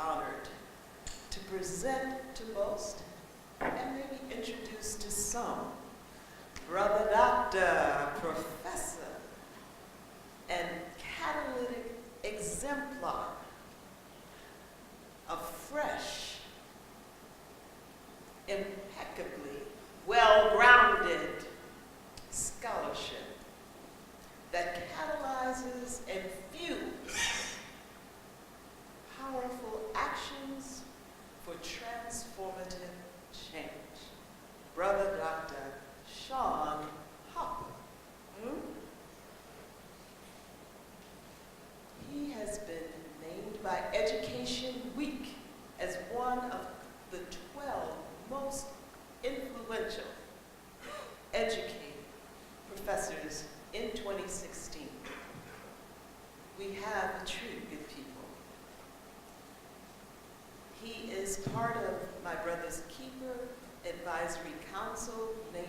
honored to present to most and maybe introduce to some Brother Doctor, Professor, and catalytic exemplar of fresh, impeccably well-grounded scholarship that catalyzes and fuels powerful actions for transformative change. Brother Dr. Shaun Harper. He has been named by Education Week as one of the 12 most influential educated professors in 2016. We have a treat, good people. He is part of my Brother's Keeper Advisory Council, named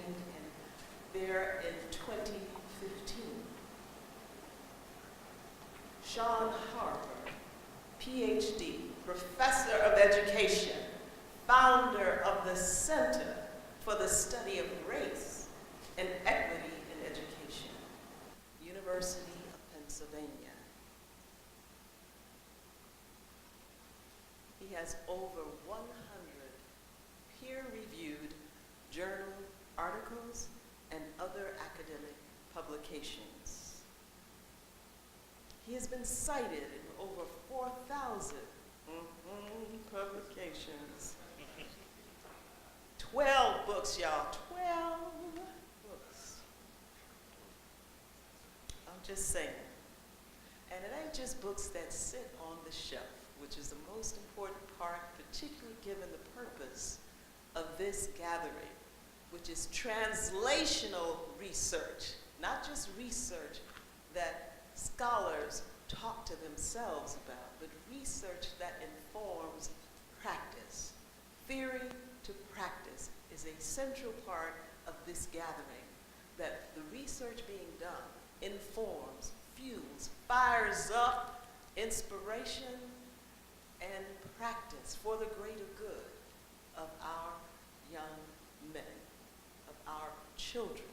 there in 2015. Shaun Harper, PhD, Professor of Education, founder of the Center for the Study of Race and Equity in Education, University of Pennsylvania. He has over 100 peer-reviewed journal articles and other academic publications. He has been cited in over 4,000 publications. 12 books, y'all, 12 books. I'm just saying. And it ain't just books that sit on the shelf, which is the most important part, particularly given the purpose of this gathering, which is translational research, not just research that scholars talk to themselves about, but research that informs practice. Theory to practice is a central part of this gathering, that the research being done informs, fuels, fires up inspiration and practice for the greater good of our young men, of our children.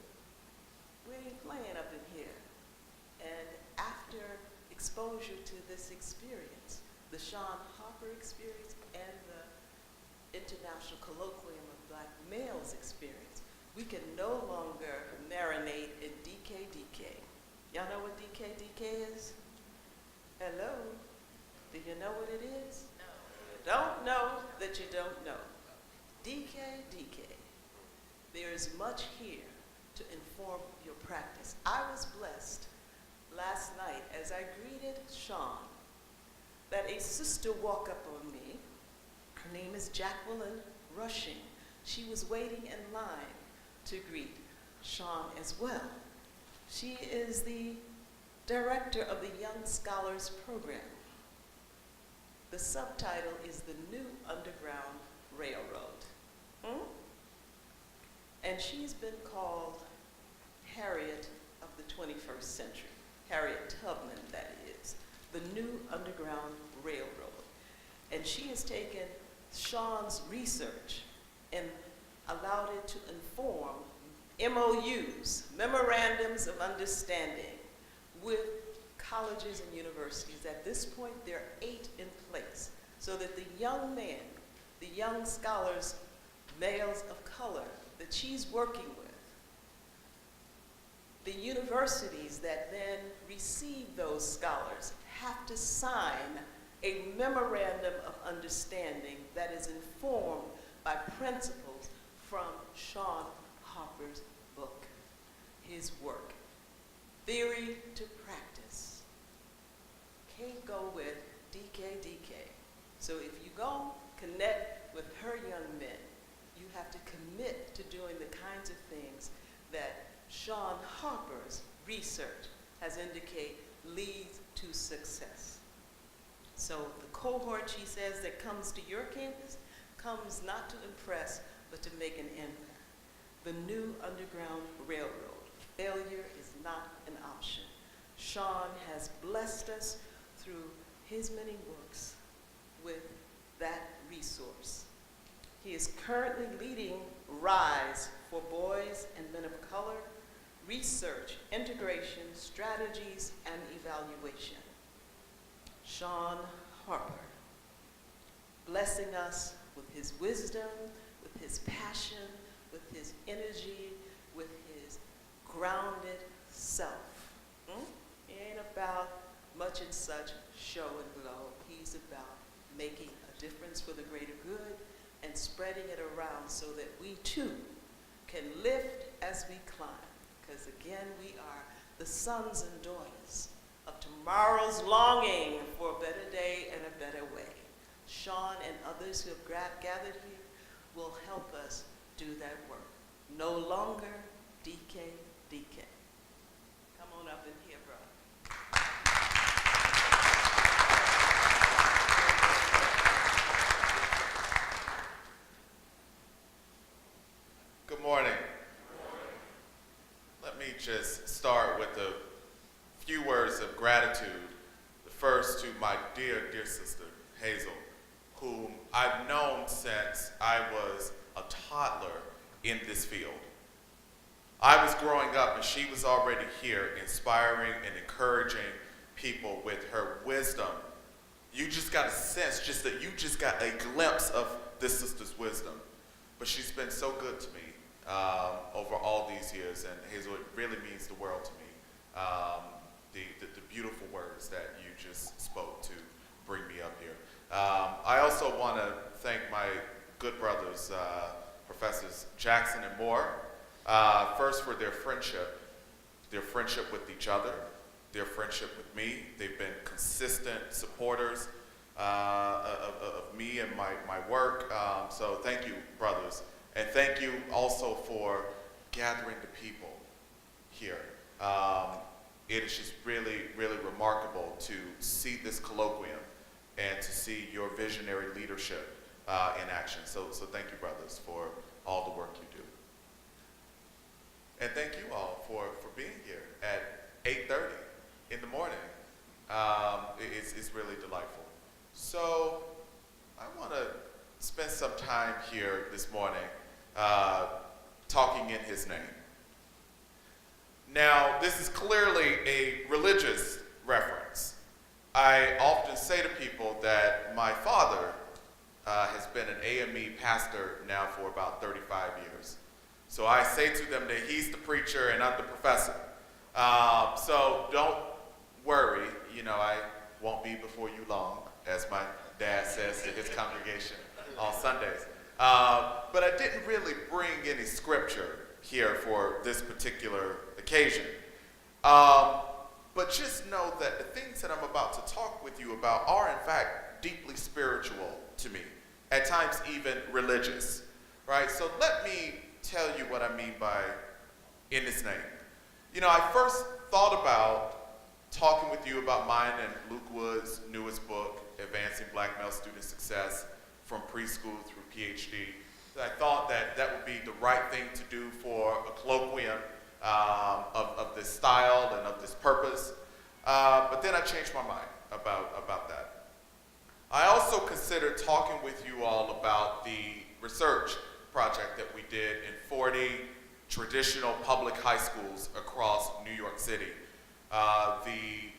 We ain't playing up in here. And after exposure to this experience, the Shaun Harper experience and the International Colloquium of Black Males experience, we can no longer marinate in DK. Y'all know what DK is? Hello? Do you know what it is? No. You don't know that you don't know. DK. There is much here to inform your practice. I was blessed last night as I greeted Shaun that a sister walked up on me. Her name is Jacqueline Rushing. She was waiting in line to greet Shaun as well. She is the director of the Young Scholars Program. The subtitle is The New Underground Railroad. And she's been called Harriet of the 21st century. Harriet Tubman, that is. The New Underground Railroad. And she has taken Shaun's research and allowed it to inform MOUs, Memorandums of Understanding, with colleges and universities. At this point, there are 8 in place, so that the young men, the young scholars, males of color, that she's working with, the universities that then receive those scholars have to sign a memorandum of understanding that is informed by principles from Shaun Harper's book, his work. Theory to practice. Can't go with DK. So if you go connect with her young men, you have to commit to doing the kinds of things that Shaun Harper's research has indicated leads to success. So the cohort, she says, that comes to your campus comes not to impress, but to make an impact. The New Underground Railroad. Failure is not an option. Shaun has blessed us through his many books with that resource. He is currently leading RISE for Boys and Men of Color, Research, Integration, Strategies, and Evaluation. Shaun Harper, blessing us with his wisdom, with his passion, with his energy, with his grounded self. He ain't about much and such show and glow. He's about making a difference for the greater good and spreading it around so that we too can lift as we climb. Because again, we are the sons and daughters of tomorrow's longing for a better day and a better way. Shaun and others who have gathered here will help us do that work. No longer DK. Come on up in here, brother. Good morning. Let me just start with a few words of gratitude. The first to my dear, dear sister, Hazel, whom I've known since I was a toddler in this field. I was growing up and she was already here, inspiring and encouraging people with her wisdom. You just got a sense, you just got a glimpse of this sister's wisdom. But she's been so good to me over all these years, and Hazel, it really means the world to me. The beautiful words that you just spoke to bring me up here. I also want to thank my good brothers, Professors Jackson and Moore, first for their friendship with each other, their friendship with me. They've been consistent supporters of me and my work. So thank you, brothers. And thank you also for gathering the people here. It is just really, really remarkable to see this colloquium and to see your visionary leadership in action. So thank you, brothers, for all the work you do. And thank you all for being here at 8:30 in the morning. It's really delightful. So I want to spend some time here this morning talking in his name. Now, this is clearly a religious reference. I often say to people that my father has been an AME pastor now for about 35 years. So I say to them that he's the preacher and I'm the professor. So don't worry, I won't be before you long, as my dad says to his congregation on Sundays. But I didn't really bring any scripture here for this particular occasion. But just know that the things that I'm about to talk with you about are in fact deeply spiritual to me, at times even religious, right? So let me tell you what I mean by in his name. I first thought about talking with you about mine and Luke Wood's newest book, Advancing Black Male Student Success from Preschool through PhD. I thought that would be the right thing to do for a colloquium of this style and of this purpose. But then I changed my mind about that. I also considered talking with you all about the research project that we did in 40 traditional public high schools across New York City. The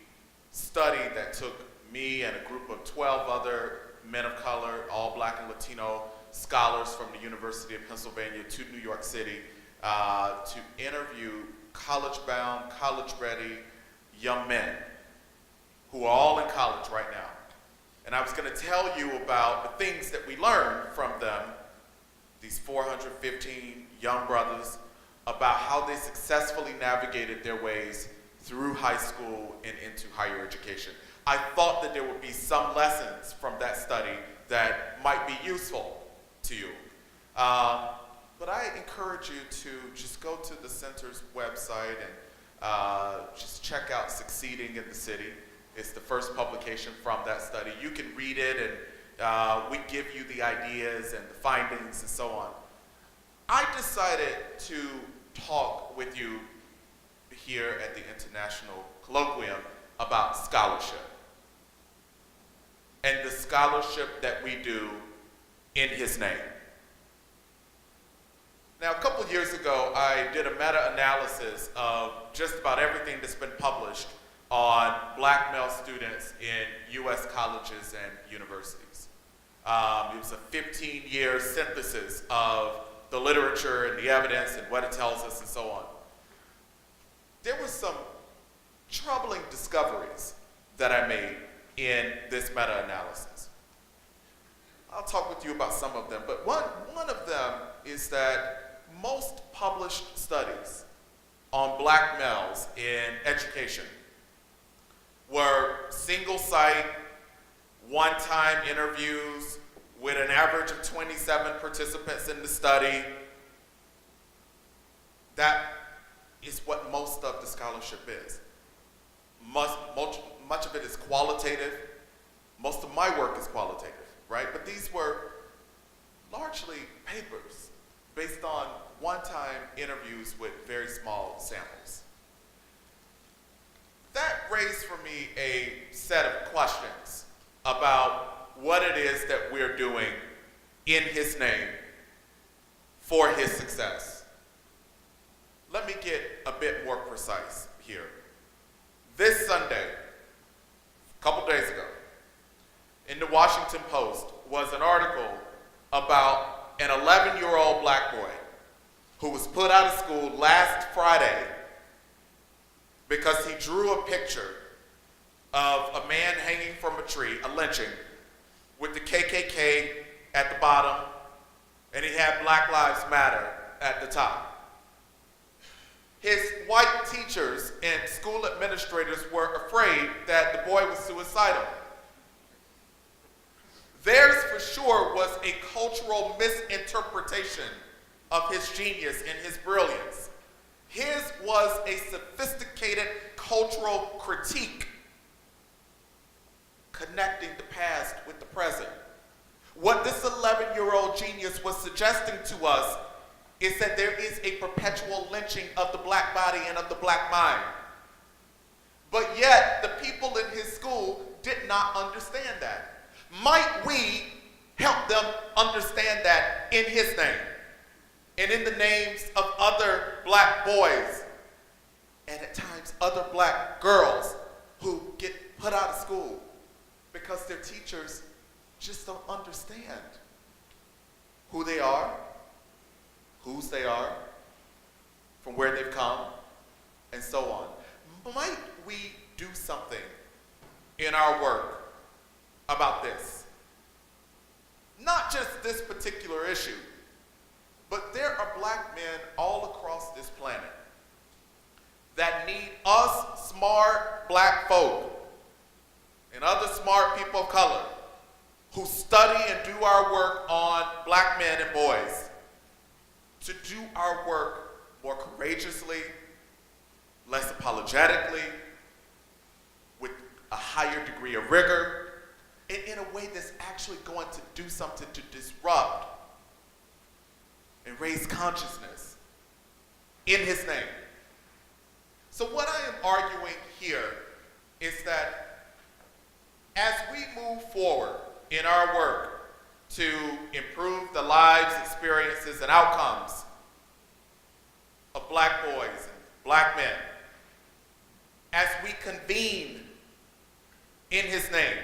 study that took me and a group of 12 other men of color, all Black and Latino scholars from the University of Pennsylvania to New York City to interview college-bound, college-ready young men who are all in college right now. And I was going to tell you about the things that we learned from them, these 415 young brothers, about how they successfully navigated their ways through high school and into higher education. I thought that there would be some lessons from that study that might be useful to you. But I encourage you to just go to the center's website and just check out Succeeding in the City. It's the first publication from that study. You can read it and we give you the ideas and the findings and so on. I decided to talk with you here at the International Colloquium about scholarship. and the scholarship that we do in his name. Now, a couple of years ago, I did a meta-analysis of just about everything that's been published on black male students in U.S. colleges and universities. It was a 15-year synthesis of the literature and the evidence and what it tells us and so on. There were some troubling discoveries that I made in this meta-analysis. I'll talk with you about some of them, but one of them is that most published studies on black males in education were single-site, one-time interviews with an average of 27 participants in the study. That is what most of the scholarship is. Much of it is qualitative. Most of my work is qualitative, right? But these were largely papers based on one-time interviews with very small samples. That raised for me a set of questions about what it is that we're doing in his name for his success. Let me get a bit more precise here. This Sunday, a couple days ago, in the Washington Post was an article about an 11-year-old black boy who was put out of school last Friday because he drew a picture of a man hanging from a tree, a lynching, with the KKK at the bottom, and he had Black Lives Matter at the top. His white teachers and school administrators were afraid that the boy was suicidal. Theirs for sure was a cultural misinterpretation of his genius and his brilliance. His was a sophisticated cultural critique connecting the past with the present. What this 11-year-old genius was suggesting to us is that there is a perpetual lynching of the black body and of the black mind. But yet, the people in his school did not understand that. Might we help them understand that in his name and in the names of other black boys and at times other black girls who get put out of school because their teachers just don't understand who they are, whose they are, from where they've come, and so on. Might we do something in our work about this? Not just this particular issue, but there are black men all across this planet that need us smart black folk and other smart people of color who study and do our work on black men and boys to do our work more courageously, less apologetically, with a higher degree of rigor, and in a way that's actually going to do something to disrupt and raise consciousness in his name. So what I am arguing here is that as we move forward in our work to improve the lives, experiences, and outcomes of black boys and black men, as we convene in his name,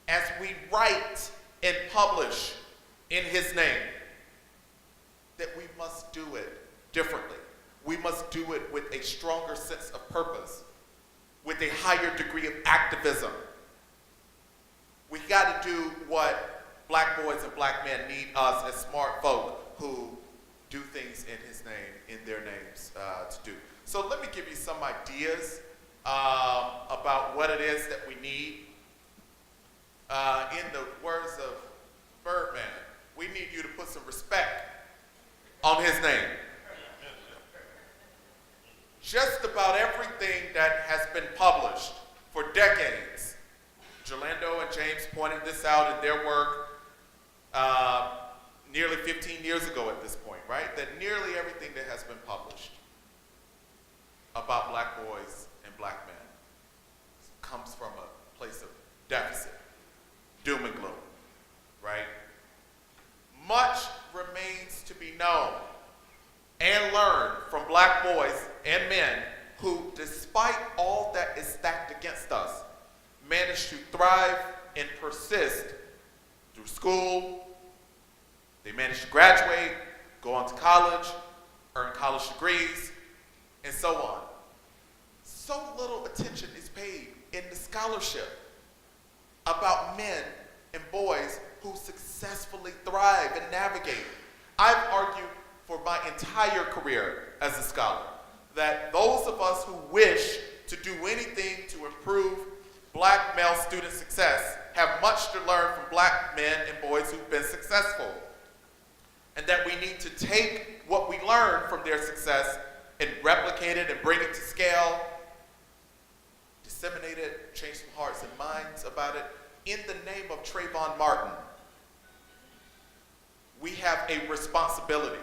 as we write and publish in his name, that we must do it differently. We must do it with a stronger sense of purpose, with a higher degree of activism. We got to do what black boys and black men need us as smart folk who do things in his name, in their names, to do. So let me give you some ideas about what it is that we need. In the words of Birdman, we need you to put some respect on his name. Just about everything that has been published for decades, Jelando and James pointed this out in their work nearly 15 years ago at this point, right? That nearly everything that has been published about black boys and black men comes from a place of deficit. doom and gloom, right? Much remains to be known and learned from black boys and men who, despite all that is stacked against us, manage to thrive and persist through school. They manage to graduate, go on to college, earn college degrees, and so on. So little attention is paid in the scholarship about men and boys who successfully thrive and navigate. I've argued for my entire career as a scholar that those of us who wish to do anything to improve black male student success have much to learn from black men and boys who've been successful. And that we need to take what we learn from their success and replicate it and bring it to scale, disseminate it, change some hearts and minds about it. In the name of Trayvon Martin, we have a responsibility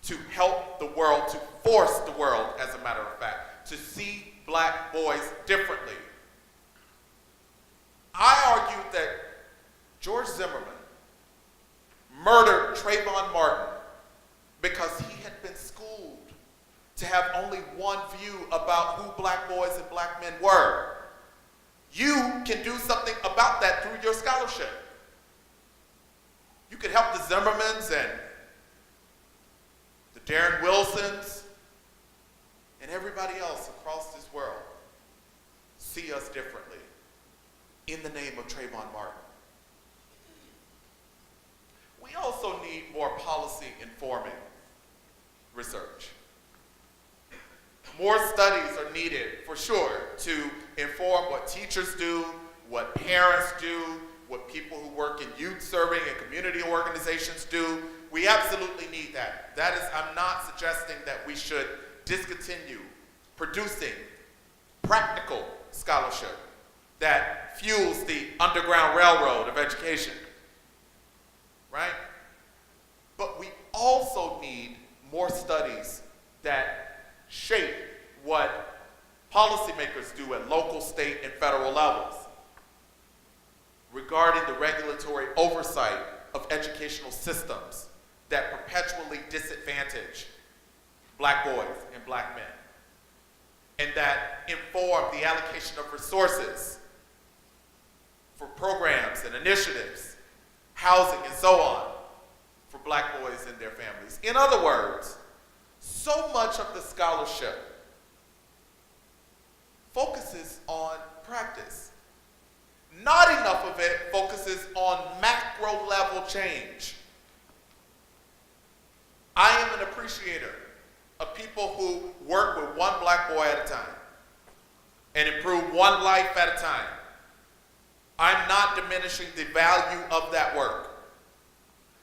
to help the world, to force the world, as a matter of fact, to see black boys differently. I argue that George Zimmerman murdered Trayvon Martin because he had been schooled to have only one view about who black boys and black men were. You can do something about that through your scholarship. You can help the Zimmermans and the Darren Wilsons and everybody else across this world see us differently in the name of Trayvon Martin. We also need more policy-informing research. More studies are needed, for sure, to inform what teachers do, what parents do, what people who work in youth serving and community organizations do. We absolutely need that. I'm not suggesting that we should discontinue producing practical scholarship that fuels the Underground Railroad of education, right? But we also need more studies that shape what policymakers do at local, state, and federal levels regarding the regulatory oversight of educational systems that perpetually disadvantage black boys and black men, and that inform the allocation of resources for programs and initiatives, housing, and so on for black boys and their families. In other words, so much of the scholarship focuses on practice. Not enough of it focuses on macro level change. I am an appreciator of people who work with one black boy at a time and improve one life at a time. I'm not diminishing the value of that work.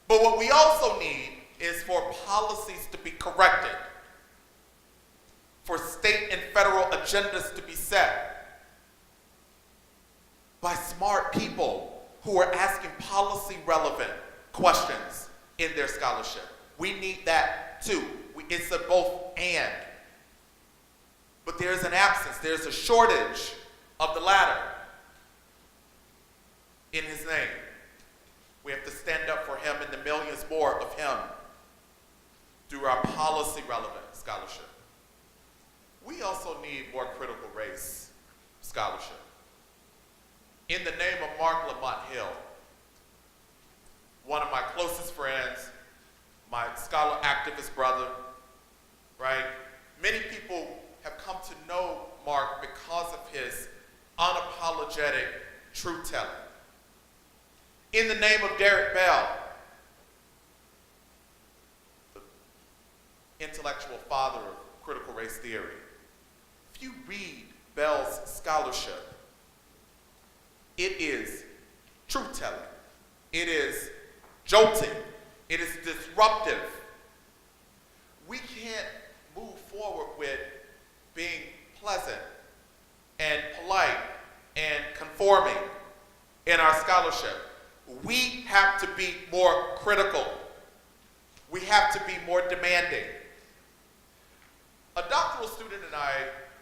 But what we also need is for policies to be corrected, for state and federal agendas to be set by smart people who are asking policy-relevant questions in their scholarship. We need that too. It's a both and. But there's an absence, there's a shortage of the latter in his name. We have to stand up for him and the millions more of him through our policy-relevant scholarship. We also need more critical race scholarship. In the name of Mark Lamont Hill, one of my closest friends, my scholar activist brother, right? Many people have come to know Mark because of his unapologetic truth-telling. In the name of Derek Bell, the intellectual father of critical race theory, if you read Bell's scholarship, it is truth-telling. It is jolting. It is disruptive. We can't move forward with being pleasant and polite and conforming in our scholarship. We have to be more critical. We have to be more demanding. A doctoral student and I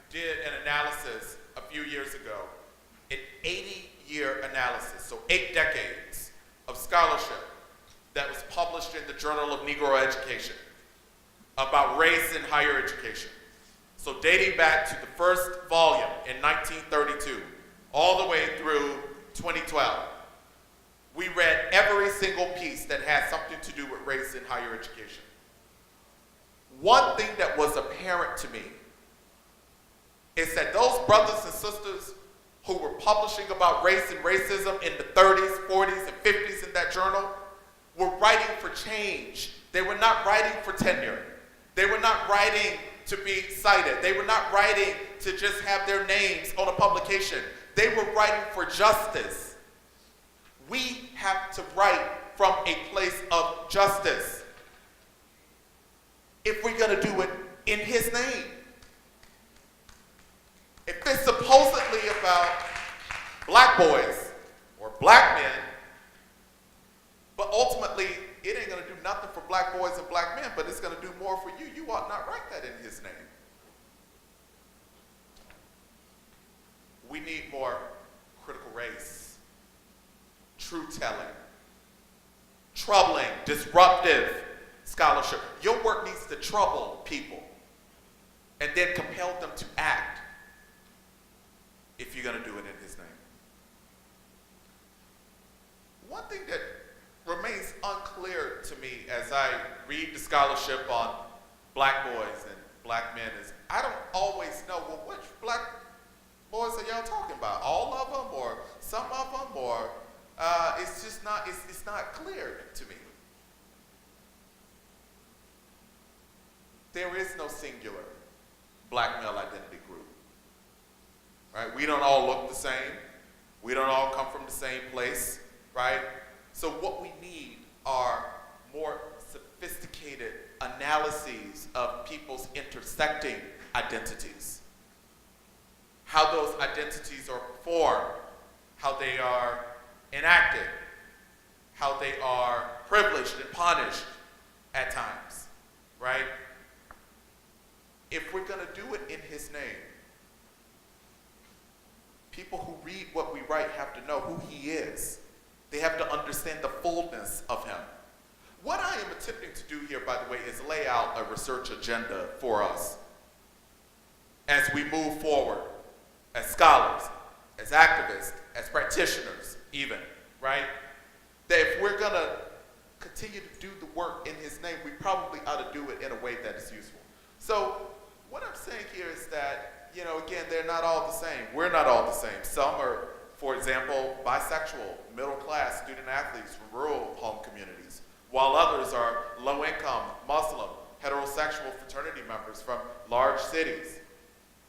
did an analysis a few years ago, and 80 20-year analysis, so 8 decades of scholarship that was published in the Journal of Negro Education about race in higher education. So dating back to the first volume in 1932, all the way through 2012, we read every single piece that had something to do with race in higher education. One thing that was apparent to me is that those brothers and sisters who were publishing about race and racism in the 30s, 40s, and 50s in that journal were writing for change. They were not writing for tenure. They were not writing to be cited. They were not writing to just have their names on a publication. They were writing for justice. We have to write from a place of justice if we're going to do it in his name. If it's supposedly about black boys or black men, but ultimately it ain't going to do nothing for black boys and black men, but it's going to do more for you, you ought not write that in his name. We need more critical race, truth-telling, troubling, disruptive scholarship. Your work needs to trouble people and then compel them to act if you're going to do it in his name. One thing that remains unclear to me as I read the scholarship on black boys and black men is I don't always know, well, which black boys are y'all talking about? All of them or some of them? Or it's just not, it's not clear to me. There is no singular black male identity group. Right? We don't all look the same. We don't all come from the same place, right? So what we need are more sophisticated analyses of people's intersecting identities. How those identities are formed, how they are enacted, how they are privileged and punished at times, right? If we're going to do it in his name, people who read what we write have to know who he is. They have to understand the fullness of him. What I am attempting to do here, by the way, is lay out a research agenda for us as we move forward as scholars, as activists, as practitioners even, right? That if we're going to continue to do the work in his name, we probably ought to do it in a way that is useful. So what I'm saying here is that, you know, again, they're not all the same. We're not all the same. Some are, for example, bisexual, middle-class student athletes from rural home communities, while others are low-income, Muslim, heterosexual fraternity members from large cities.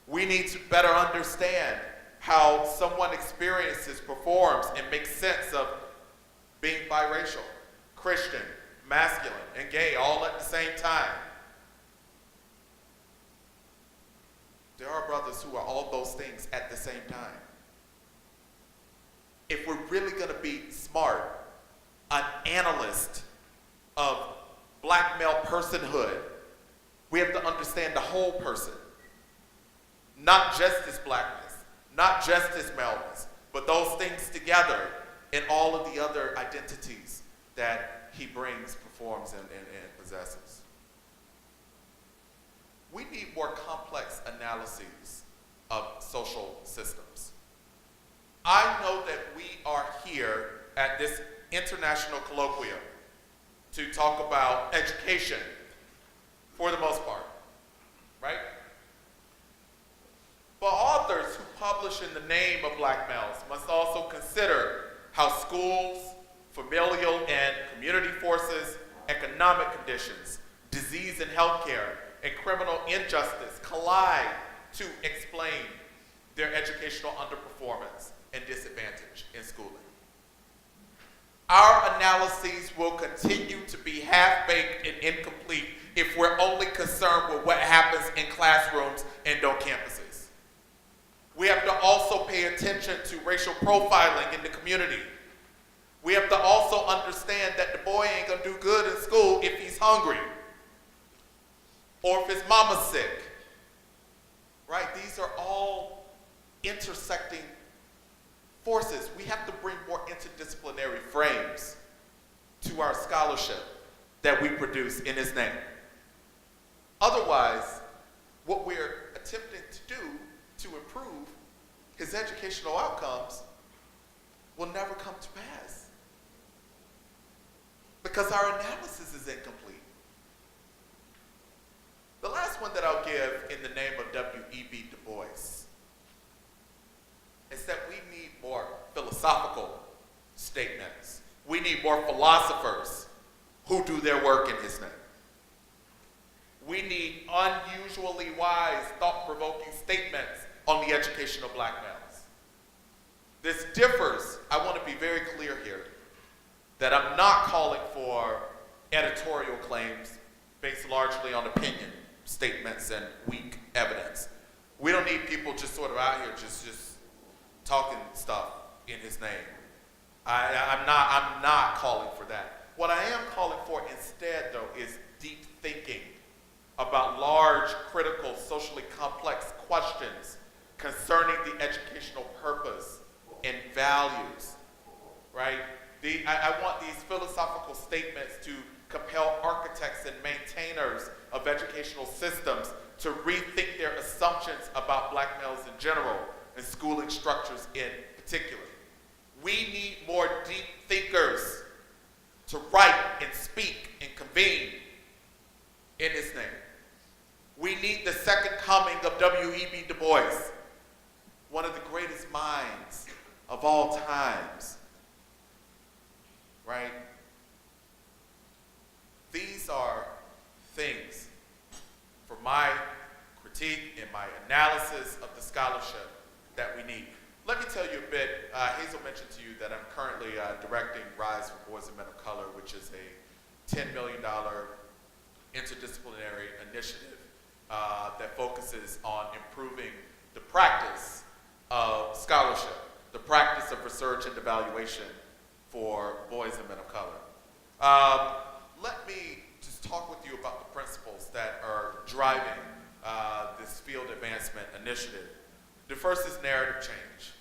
We need to better understand how someone experiences, performs, and makes sense of being biracial, Christian, masculine, and gay all at the same time. There are brothers who are all those things at the same time. If we're really going to be smart, an analyst of black male personhood, we have to understand the whole person. Not just his blackness, not just his maleness, but those things together and all of the other identities that he brings, performs, and possesses. We need more complex analyses of social systems. I know that we are here at this international colloquium to talk about education for the most part, right? But authors who publish in the name of black males must also consider how schools, familial and community forces, economic conditions, disease and healthcare, and criminal injustice collide to explain their educational underperformance and disadvantage in schooling. Our analyses will continue to be half-baked and incomplete if we're only concerned with what happens in classrooms and on campuses. We have to also pay attention to racial profiling in the community. We have to also understand that the boy ain't gonna do good in school if he's hungry or if his mama's sick, right? These are all intersecting forces. We have to bring more interdisciplinary frames to our scholarship that we produce in his name. Otherwise, what we're attempting to do to improve his educational outcomes will never come to pass, because our analysis is incomplete. The last one that I'll give in the name of W.E.B. Du Bois is that we need more philosophical statements. We need more philosophers who do their work in his name. We need unusually wise, thought-provoking statements on the education of black males. This differs. I want to be very clear here that I'm not calling for editorial claims based largely on opinion statements and weak evidence. We don't need people just sort of out here just talking stuff in his name. I'm not calling for that. What I am calling for instead, though, is deep thinking about large, critical, socially complex questions concerning the educational purpose and values, right? I want these philosophical statements to compel architects and maintainers of educational systems to rethink their assumptions about black males in general and schooling structures in particular. We need more deep thinkers to write and speak and convene in his name. We need the second coming of W.E.B. Du Bois, one of the greatest minds of all times, right? These are things for my critique and my analysis of the scholarship that we need. Let me tell you a bit. Hazel mentioned to you that I'm currently directing Rise for Boys and Men of Color, which is a $10 million interdisciplinary initiative that focuses on improving the practice of scholarship, the practice of research and evaluation for boys and men of color. Let me just talk with you about the principles that are driving this field advancement initiative. The first is narrative change.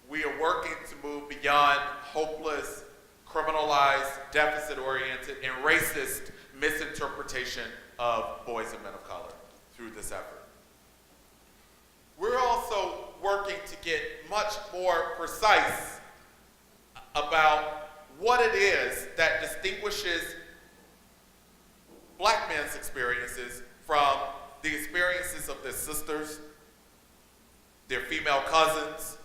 We are working to move beyond hopeless, criminalized, deficit-oriented, and racist misinterpretation of boys and men of color through this effort. We're also working to get much more precise about what it is that distinguishes black men's experiences from the experiences of their sisters, their female cousins,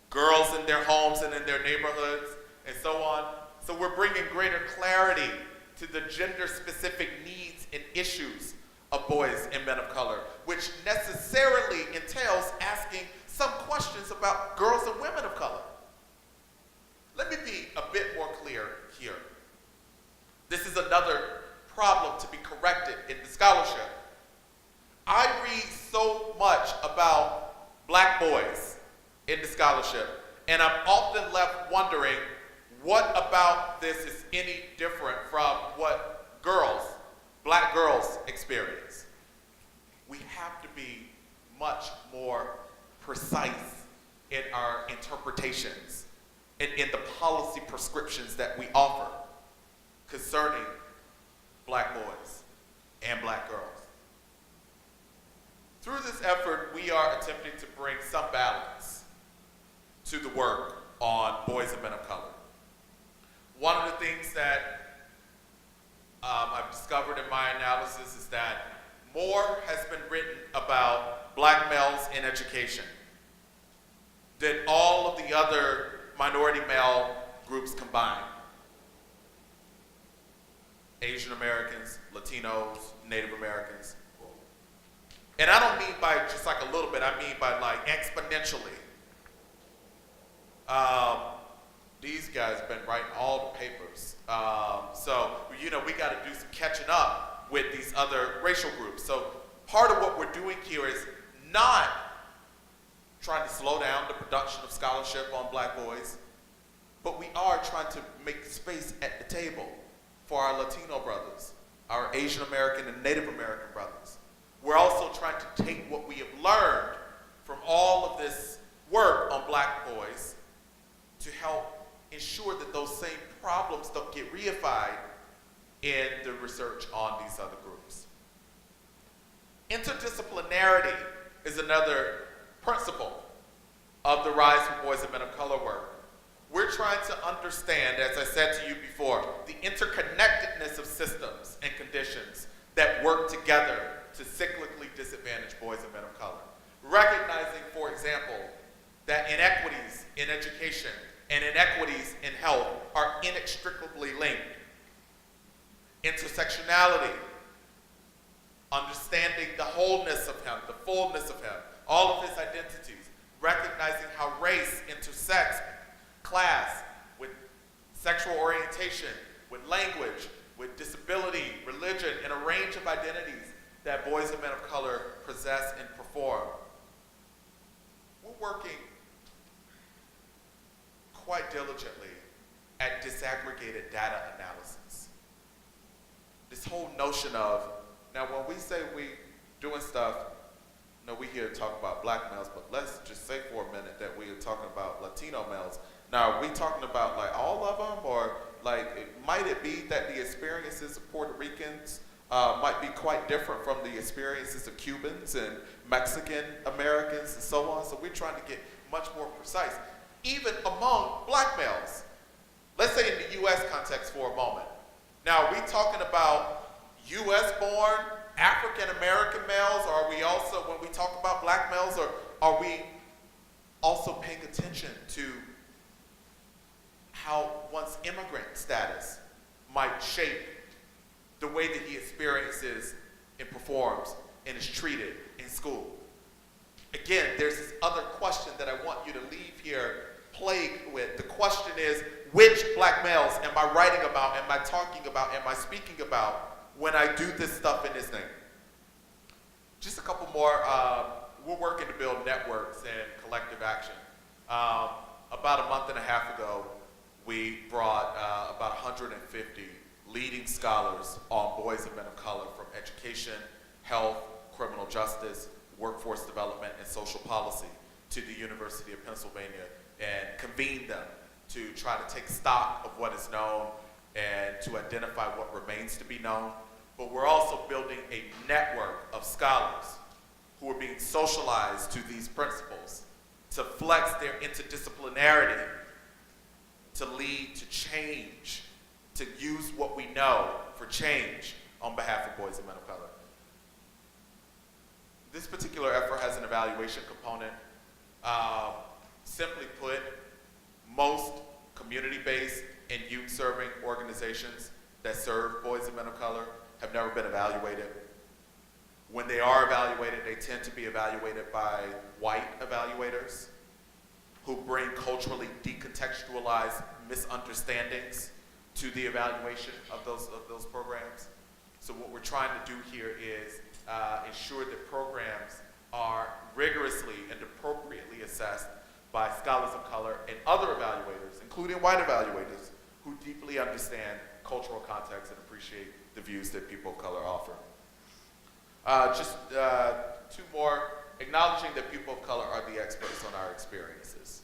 girls in their homes and in their neighborhoods, and so on. So we're bringing greater clarity to the gender-specific needs and issues of boys and men of color, which necessarily entails asking some questions about girls and women of color. Let me be a bit more clear here. This is another problem to be corrected in the scholarship. I read so much about black boys in the scholarship, and I'm often left wondering what about this is any different from what girls, black girls, experience. We have to be much more precise in our interpretations and in the policy prescriptions that we offer concerning black boys and black girls. Through this effort, we are attempting to bring some balance to the work on boys and men of color. One of the things that I've discovered in my analysis is that more has been written about black males in education than all of the other minority male groups combined. Asian Americans, Latinos, Native Americans. And I don't mean by just like a little bit, I mean by like exponentially. These guys have been writing all the papers. So, we got to do some catching up with these other racial groups. So part of what we're doing here is not trying to slow down the production of scholarship on black boys, but we are trying to make space at the table for our Latino brothers, our Asian American and Native American brothers. We're also trying to take what we have learned from all of this work on black boys to help ensure that those same problems don't get reified in the research on these other groups. Interdisciplinarity is another principle of the Rise for Boys and Men of Color work. We're trying to understand, as I said to you before, the interconnectedness of systems and conditions that work together to cyclically disadvantage boys and men of color. Recognizing, for example, that inequities in education and inequities in health are inextricably linked. Intersectionality, understanding the wholeness of him, the fullness of him, all of his identities, recognizing how race intersects class with sexual orientation, with language, with disability, religion, and a range of identities that boys and men of color possess and perform. We're working quite diligently at disaggregated data analysis. This whole notion of, now when we say we doing stuff, we here to talk about black males, but let's just say for a minute that we are talking about Latino males. Now, are we talking about like all of them, or like might it be that the experiences of Puerto Ricans might be quite different from the experiences of Cubans and Mexican Americans and so on? So we're trying to get much more precise, even among black males. Let's say in the U.S. context for a moment. Now, are we talking about U.S. born African American males, or are we also, when we talk about black males, or are we also paying attention to how one's immigrant status might shape the way that he experiences and performs and is treated in school? Again, there's this other question that I want you to leave here plagued with. The question is, which black males am I writing about, am I talking about, am I speaking about when I do this stuff in his name? Just a couple more. We're working to build networks and collective action. About a month and a half ago, we brought about 150 leading scholars on boys and men of color from education, health, criminal justice, workforce development, and social policy to the University of Pennsylvania and convened them to try to take stock of what is known and to identify what remains to be known. But we're also building a network of scholars who are being socialized to these principles to flex their interdisciplinarity, to lead to change, to use what we know for change on behalf of boys and men of color. This particular effort has an evaluation component. Simply put, most community-based and youth-serving organizations that serve boys and men of color have never been evaluated. When they are evaluated, they tend to be evaluated by white evaluators who bring culturally decontextualized misunderstandings to the evaluation of those programs. So what we're trying to do here is ensure that programs are rigorously and appropriately assessed by scholars of color and other evaluators, including white evaluators, who deeply understand cultural context and appreciate the views that people of color offer. Just two more. Acknowledging that people of color are the experts on our experiences.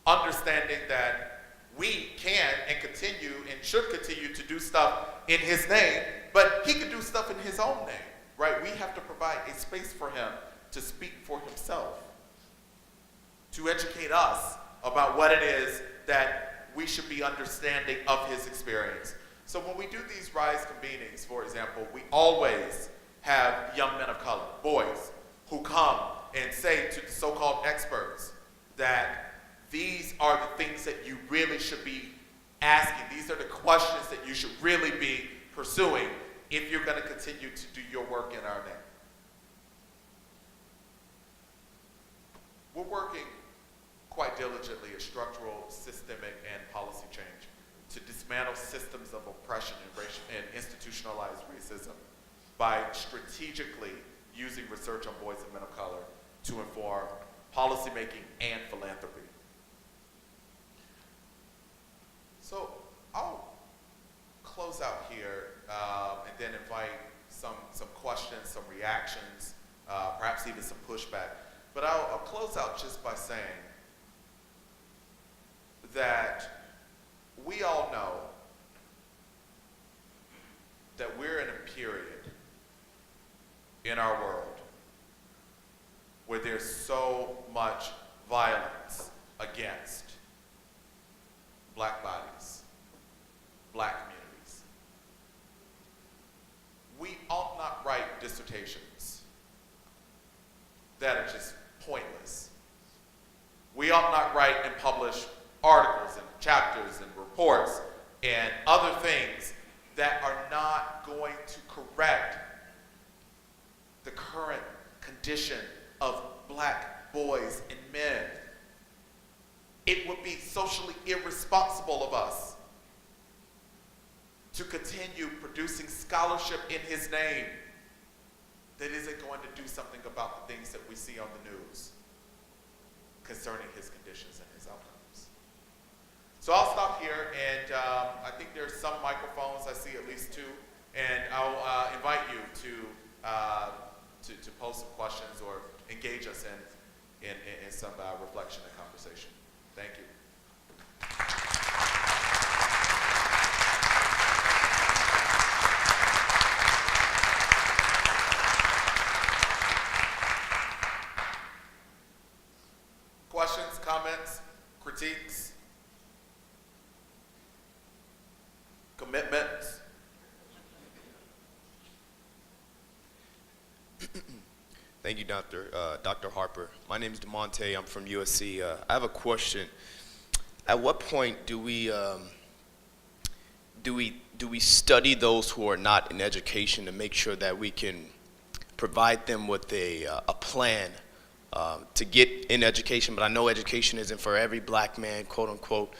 Understanding that we can and continue and should continue to do stuff in his name, but he can do stuff in his own name, right? We have to provide a space for him to speak for himself, to educate us about what it is that we should be understanding of his experience. So when we do these RISE convenings, for example, we always have young men of color, boys, who come and say to the so-called experts that these are the things that you really should be asking. These are the questions that you should really be pursuing if you're going to continue to do your work in our name. We're working quite diligently at structural, systemic, and policy change to dismantle systems of oppression and institutionalized racism by strategically using research on boys and men of color to inform policymaking and philanthropy. So I'll close out here and then invite some questions, some reactions, perhaps even some pushback. But I'll close out just by saying that we all know that we're in a period in our world where there's so much violence against black bodies, black communities. We ought not write dissertations that are just pointless. We ought not write and publish articles and chapters and reports and other things that are not going to correct the current condition of black boys and men. It would be socially irresponsible of us to continue producing scholarship in his name that isn't going to do something about the things that we see on the news concerning his conditions and his outcomes. So I'll stop here, and I think there's some microphones. I see at least two, and I'll invite you to pose some questions or engage us in some reflection and conversation. Thank you. Questions, comments, critiques, commitments? Thank you, Dr. Harper. My name is DeMonte. I'm from USC. I have a question. At what point do we study those who are not in education to make sure that we can provide them with a plan to get in education? But I know education isn't for every black man, quote unquote.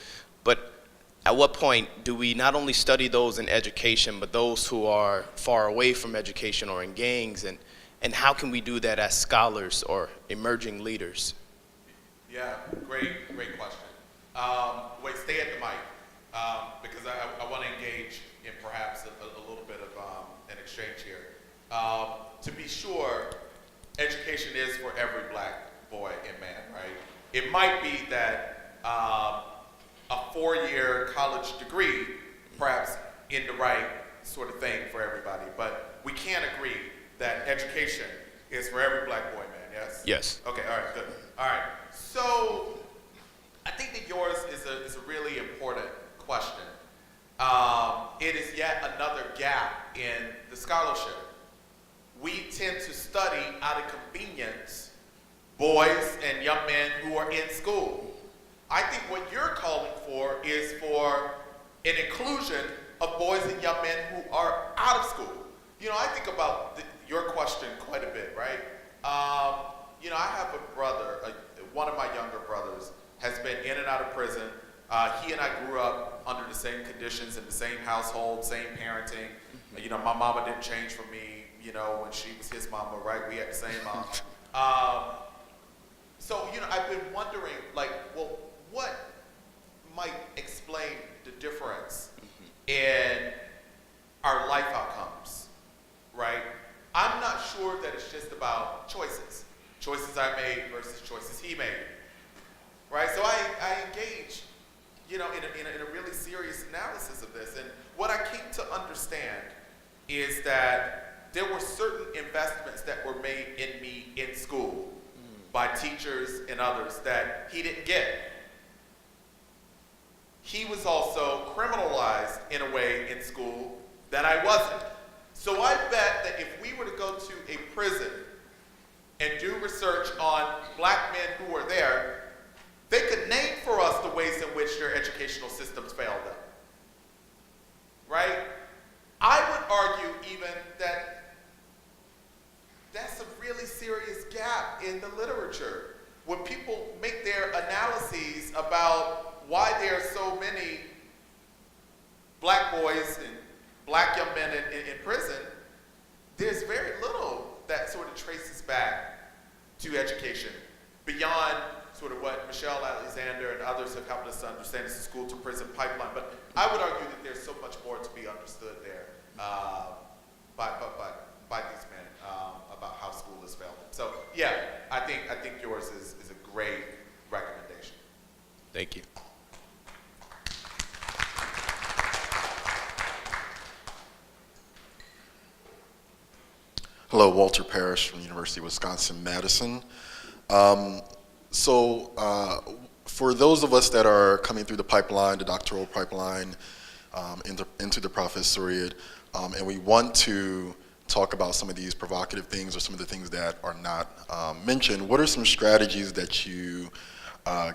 But at what point do we not only study those in education, but those who are far away from education or in gangs, and how can we do that as scholars or emerging leaders? Yeah, great question. Wait, stay at the mic, because I want to engage in perhaps a little bit of an exchange here. To be sure, education is for every black boy and man, right? It might be that a 4-year college degree, perhaps in the right sort of thing for everybody, but we can't agree that education is for every black boy, man, yes? Yes. Okay, all right, good. All right, so I think that yours is a really important question. It is yet another gap in the scholarship. We tend to study out of convenience boys and young men who are in school. I think what you're calling for is for an inclusion of boys and young men who are out of school. You know, I think about your question quite a bit, right? You know, I have a brother, one of my younger brothers has been in and out of prison. He and I grew up under the same conditions in the same household, same parenting. You know, my mama didn't change for me, you know, when she was his mama, right? We had the same mom. So, you know, I've been wondering, like, well, what might explain the difference in our life outcomes, right? I'm not sure that it's just about choices I made versus choices he made, right? So I engage, you know, in a really serious analysis of this. And what I came to understand is that there were certain investments that were made in me in school by teachers and others that he didn't get. He was also criminalized in a way in school that I wasn't. So I bet that if we were to go to a prison and do research on black men who were there, they could name for us the ways in which their educational systems failed them, right? I would argue even that that's a really serious gap in the literature. When people make their analyses about why there are so many black boys and black young men in prison, there's very little that sort of traces back to education beyond sort of what Michelle Alexander and others have helped us to understand is the school to prison pipeline. But I would argue that there's so much more to be understood there by these men about how school has failed them. So yeah, I think yours is a great recommendation. Thank you. Hello, Walter Parrish from the University of Wisconsin-Madison. For those of us that are coming through the pipeline, the doctoral pipeline, into the professoriate, and we want to talk about some of these provocative things or some of the things that are not mentioned, what are some strategies that you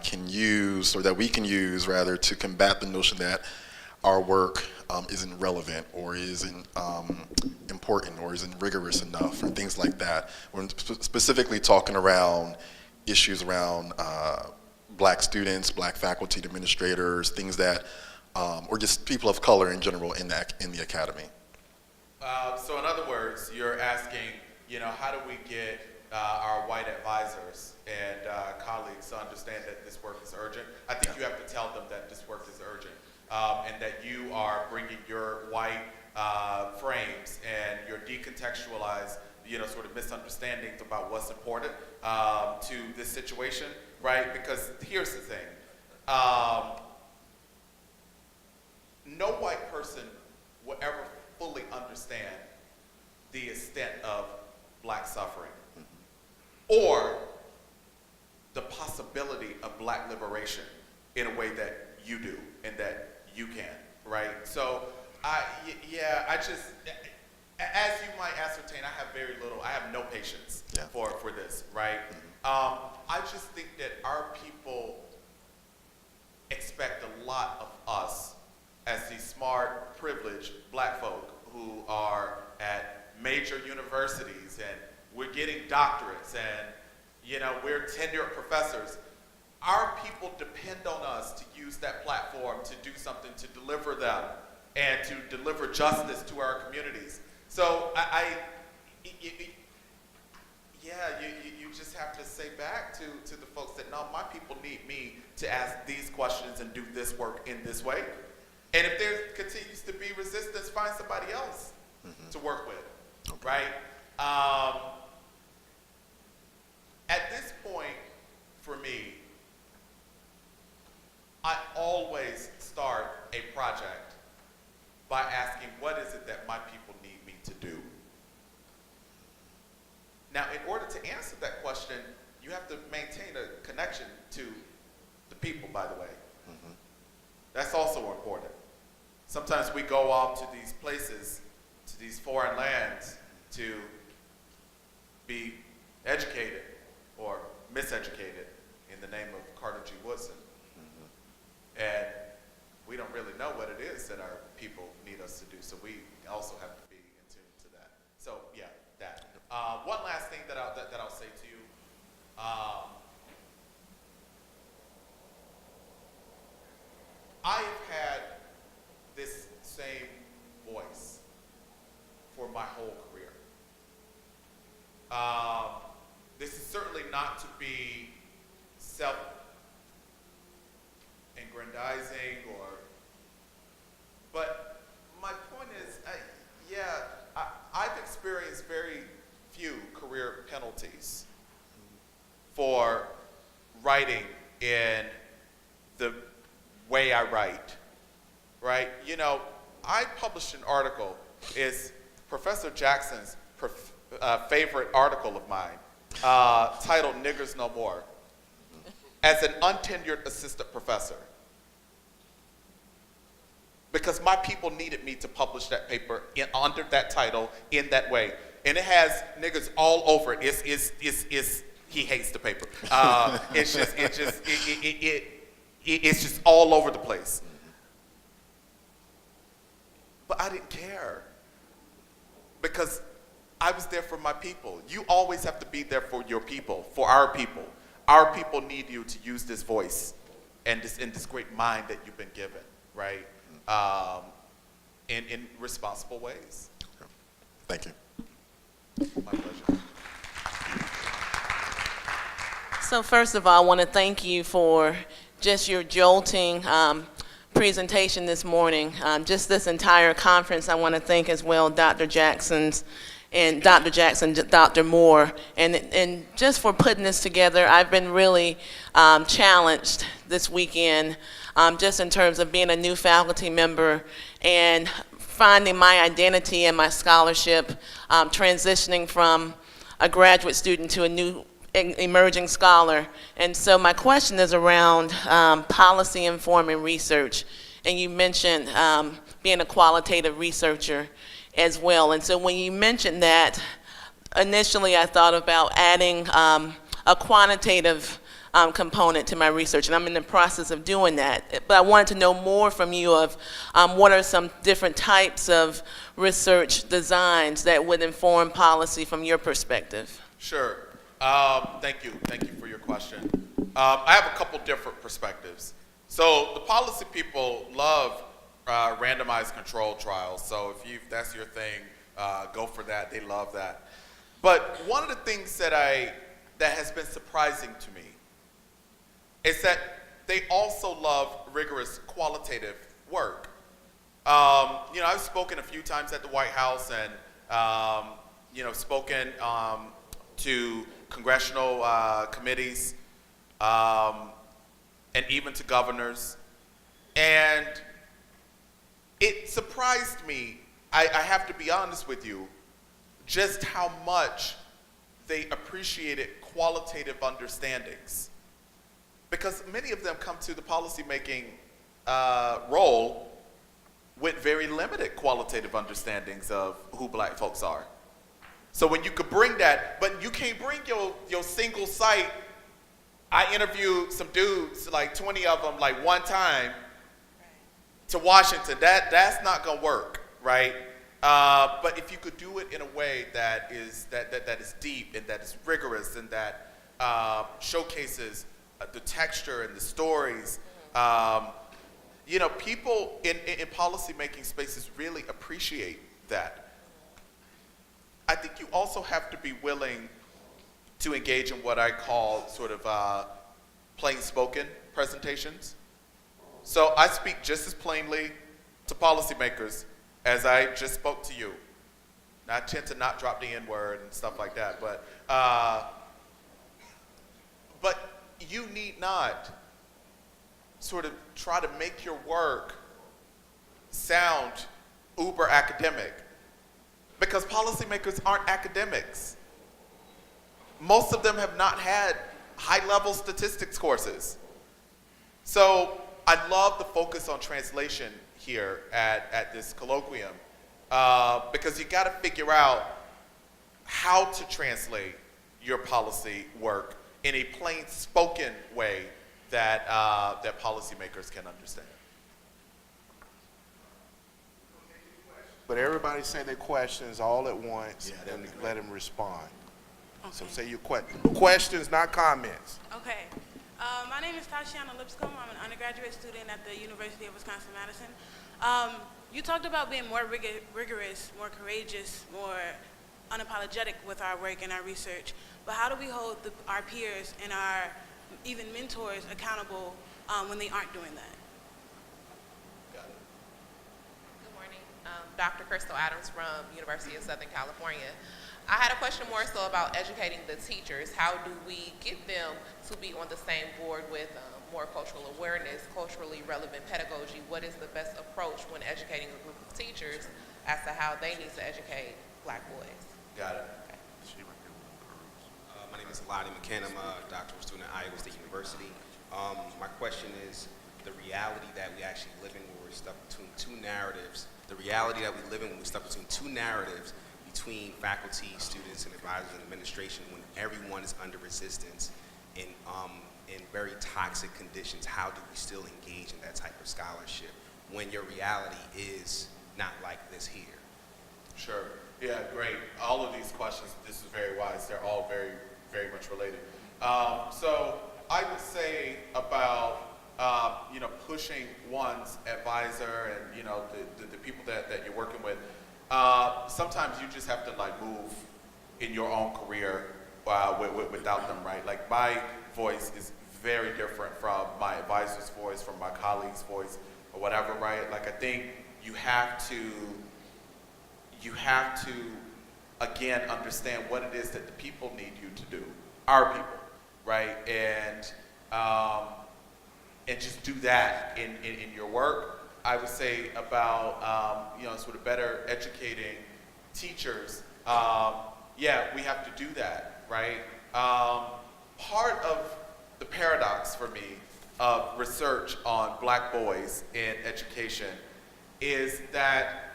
can use, or that we can use rather, to combat the notion that our work isn't relevant or isn't important or isn't rigorous enough, or things like that? We're specifically talking around issues around black students, black faculty, administrators, things that, or just people of color in general in the academy. So in other words, you're asking, how do we get our white advisors and colleagues to understand that this work is urgent? I think you have to tell them that this work is urgent, and that you are bringing your white frames and your decontextualized, sort of misunderstandings about what's important to this situation, right? Because here's the thing. No white person will ever fully understand the extent of black suffering or the possibility of black liberation in a way that you do and that you can, right? So, as you might ascertain, I have no patience for this, right? I just think that our people expect a lot of us as these smart, privileged black folk who are at major universities, and we're getting doctorates, and we're tenured professors. Our people depend on us to use that platform to do something, to deliver them and to deliver justice to our communities. So you just have to say back to the folks that, no, my people need me to ask these questions and do this work in this way. And if there continues to be resistance, find somebody else to work with, right? At this point, for me, I always start a project by asking, what is it that my people need me to do? Now, in order to answer that question, you have to maintain a connection to the people, by the way. That's also important. Sometimes we go off to these places, to these foreign lands, to be educated or miseducated in the name of Carter G. Woodson. And we don't really know what it is that our people need us to do, so we also have to be in tune to that. So yeah, that. One last thing that I'll say to you. I've had this same voice for my whole career. This is certainly not to be self-aggrandizing but my point is, I've experienced very few career penalties for writing in the way I write, right? I published an article, it's Professor Jackson's favorite article of mine, titled Niggers No More, as an untenured assistant professor. Because my people needed me to publish that paper under that title in that way. And it has niggers all over it. He hates the paper. It's just all over the place. But I didn't care, because I was there for my people. You always have to be there for your people, for our people. Our people need you to use this voice and this great mind that you've been given, right? In responsible ways. Thank you. My pleasure. So first of all, I want to thank you for just your jolting presentation this morning. Just this entire conference, I want to thank as well Dr. Jackson, Dr. Moore, and just for putting this together. I've been really challenged this weekend, just in terms of being a new faculty member and finding my identity and my scholarship, transitioning from a graduate student to a new emerging scholar. And so my question is around policy informing research. And you mentioned being a qualitative researcher as well. And so when you mentioned that, initially I thought about adding a quantitative component to my research, and I'm in the process of doing that. But I wanted to know more from you of what are some different types of research designs that would inform policy from your perspective? Sure. Thank you for your question. I have a couple different perspectives. So the policy people love randomized control trials. So if that's your thing, go for that. They love that. But one of the things that has been surprising to me is that they also love rigorous qualitative work. I've spoken a few times at the White House and, spoken to congressional committees and even to governors. And it surprised me, I have to be honest with you, just how much they appreciated qualitative understandings. Because many of them come to the policymaking role with very limited qualitative understandings of who black folks are. So when you could bring that, but you can't bring your single site. I interviewed some dudes, like 20 of them, like one time to Washington. That's not gonna work, right? But if you could do it in a way that is deep and that is rigorous and that showcases the texture and the stories, people in policy-making spaces really appreciate that. I think you also have to be willing to engage in what I call sort of plain-spoken presentations. So I speak just as plainly to policymakers as I just spoke to you. Now, I tend to not drop the N-word and stuff like that, but you need not sort of try to make your work sound uber academic, because policymakers aren't academics. Most of them have not had high-level statistics courses. So I love the focus on translation here at this colloquium, because you got to figure out how to translate your policy work in a plain spoken way that policymakers can understand. But everybody say their questions all at once and let them respond. Okay. So say your questions, not comments. Okay. My name is Tashiana Lipscomb. I'm an undergraduate student at the University of Wisconsin-Madison. You talked about being more rigorous, more courageous, more unapologetic with our work and our research. But how do we hold our peers and our even mentors accountable when they aren't doing that? Good morning. Dr. Crystal Adams from University of Southern California. I had a question more so about educating the teachers. How do we get them to be on the same board with more cultural awareness, culturally relevant pedagogy? What is the best approach when educating a group of teachers as to how they need to educate black boys? Got it. Okay. My name is Lottie McKenna. I'm a doctoral student at Iowa State University. My question is the reality that we actually live in where we're stuck between two narratives, the reality that we live in when we're stuck between two narratives between faculty, students, and advisors and administration when everyone is under resistance in very toxic conditions. How do we still engage in that type of scholarship when your reality is not like this here? Sure. Yeah, great. All of these questions, this is very wise. They're all very, very much related. So I would say about, pushing one's advisor and, the people that you're working with. Sometimes you just have to move in your own career without them, right? Like my voice is very different from my advisor's voice, from my colleague's voice, or whatever, right? Like I think you have to again understand what it is that the people need you to do, our people, right? And just do that in your work. I would say about, sort of better educating teachers, yeah, we have to do that, right? Part of the paradox for me of research on black boys in education is that,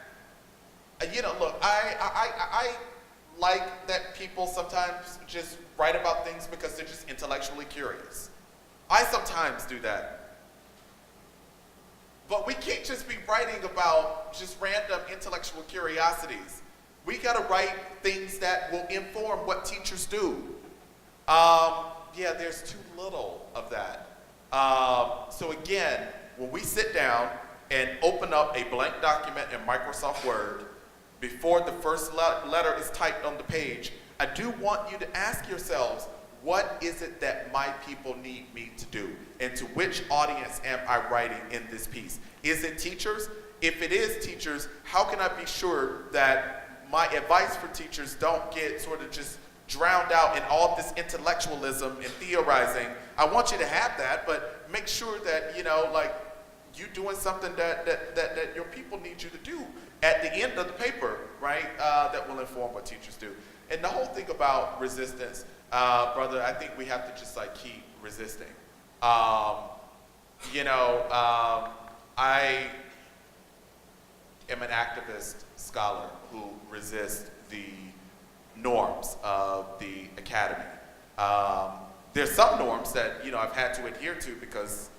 look, I like that people sometimes just write about things because they're just intellectually curious. I sometimes do that. But we can't just be writing about just random intellectual curiosities. We gotta write things that will inform what teachers do. Yeah, there's too little of that. So again, when we sit down and open up a blank document in Microsoft Word, before the first letter is typed on the page, I do want you to ask yourselves, what is it that my people need me to do? And to which audience am I writing in this piece? Is it teachers? If it is teachers, how can I be sure that my advice for teachers don't get sort of just drowned out in all this intellectualism and theorizing? I want you to have that, but make sure that, you doing something that your people need you to do at the end of the paper, right? That will inform what teachers do. And the whole thing about resistance, brother, I think we have to just keep resisting. I am an activist scholar who resists the norms of the academy. There's some norms that, I've had to adhere to because,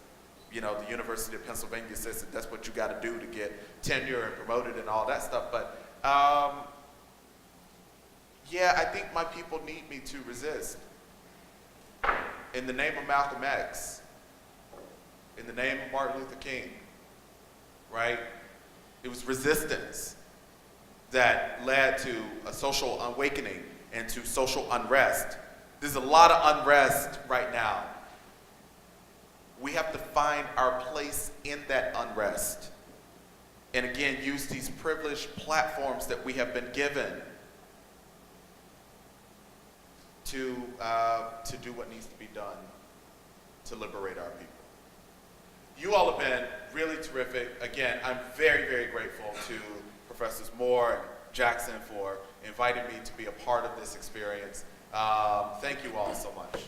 the University of Pennsylvania says that that's what you got to do to get tenure and promoted and all that stuff. But, yeah, I think my people need me to resist. In the name of Malcolm X, in the name of Martin Luther King, right? It was resistance that led to a social awakening and to social unrest. There's a lot of unrest right now. We have to find our place in that unrest. And again, use these privileged platforms that we have been given to do what needs to be done to liberate our people. You all have been really terrific. Again, I'm very, very grateful to Professors Moore and Jackson for inviting me to be a part of this experience. Thank you all so much.